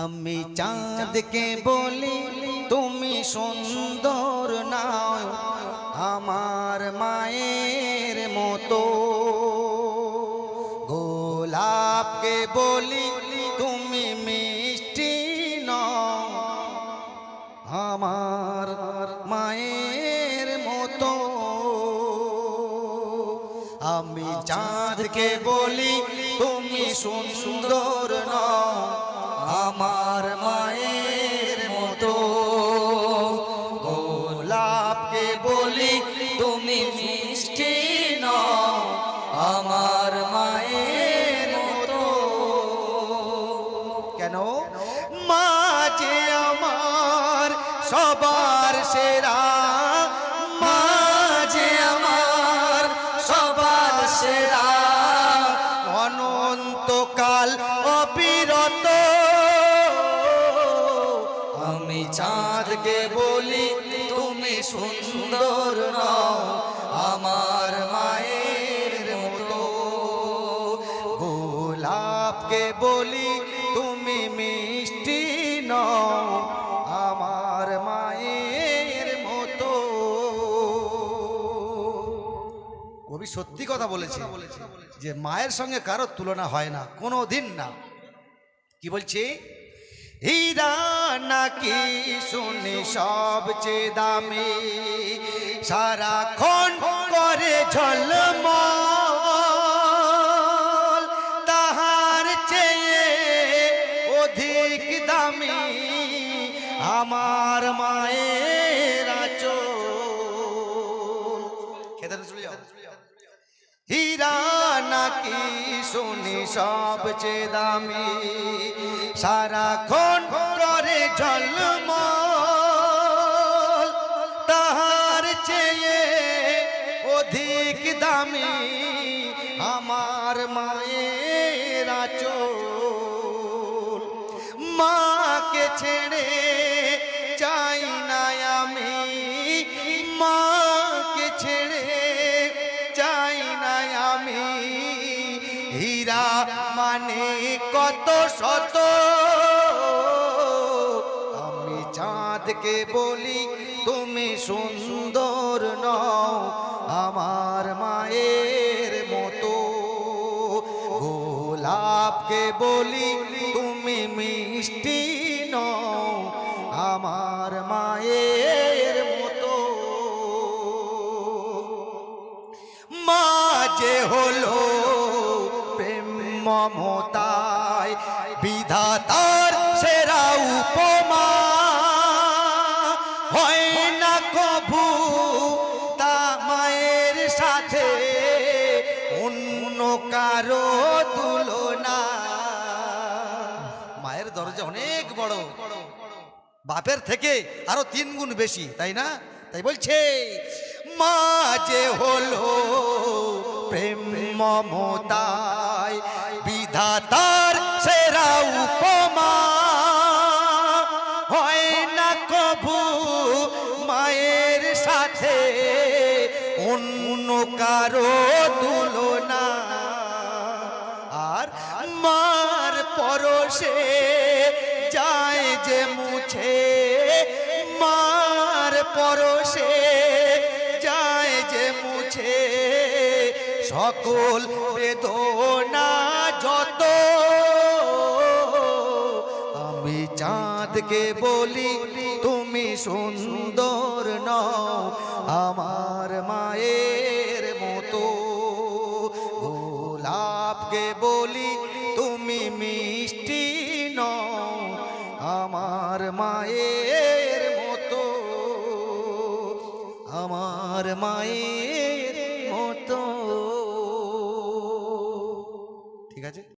আমি চাঁদকে বলি তুমি সুন্দর নাও আমার মায়ের মতো, গোলাপকে বলি তুমি মিষ্টি নাও আমার মায়ের মতো। আমি চাঁদকে বলি তুমি সুন্দর নাও আমার মায়ের মতো, গোলাপকে বলি তুমি মিষ্টি নাও আমার মায়ের মতো। কেন? মা যে আমার সবার সেরা, মা যে আমার সবার সেরা, অনন্তকাল অবিরত। আমি চাঁদকে বলি তুমি সুন্দর নাও আমার মায়ের মতো, গোলাপকে বলি তুমি মিষ্টি নাও আমার মায়ের মতো। কবি সত্যি কথা বলেছে যে মায়ের সঙ্গে কারো তুলনা হয় না, কোনো দিন না। কি বলছে? হীরা নাকি শুনি সবচেয়ে দামি, সারাক্ষণ করে ঝলমল, তাহার চেয়ে অধিক দামি আমার মায়ের আঁচল। খেতে চলে যাও। হীরা নাকি শুনি সবচেয়ে দামি, সারাক্ষণ করে ঝলমল, তাহার চেয়ে অধিক দামি আমার মায়ের আঁচল। মাকে ছেড়ে যাই না আমি, মাকে ছেড়ে যাই না আমি, হীরা মানে কত শত। আমি চাঁদকে বলি তুমি সুন্দর নাও আমার মায়ের মতো, গোলাপকে বলি তুমি মিষ্টি নাও আমার মায়ের মতো। মা যে হলো প্রেম মমতায় বিধাতার সেরা উপমা, হয় না কভু তা মায়ের সাথে অন্য কারো তুলনা। মায়ের দরজা অনেক বড়, বাপের থেকে আরো 3 গুণ বেশি, তাই না? তাই বলছে মা যে হলো প্রেম মমতায় বিধাতার সেরা উপমা, হয় না কভু মায়ের সাথে অন্য কারো তুলনা। আর মার পরশে যায় যে মুছে, মার পরশে যায় যে মুছে সকল বেদনা যত। আমি চাঁদকে বলি তুমি সুন্দর নাও আমার মায়ের মতো, গোলাপকে বলি তুমি মিষ্টি নাও আমার মায়ের মতো, আমার মায়ের মতো। ঠিক আছে।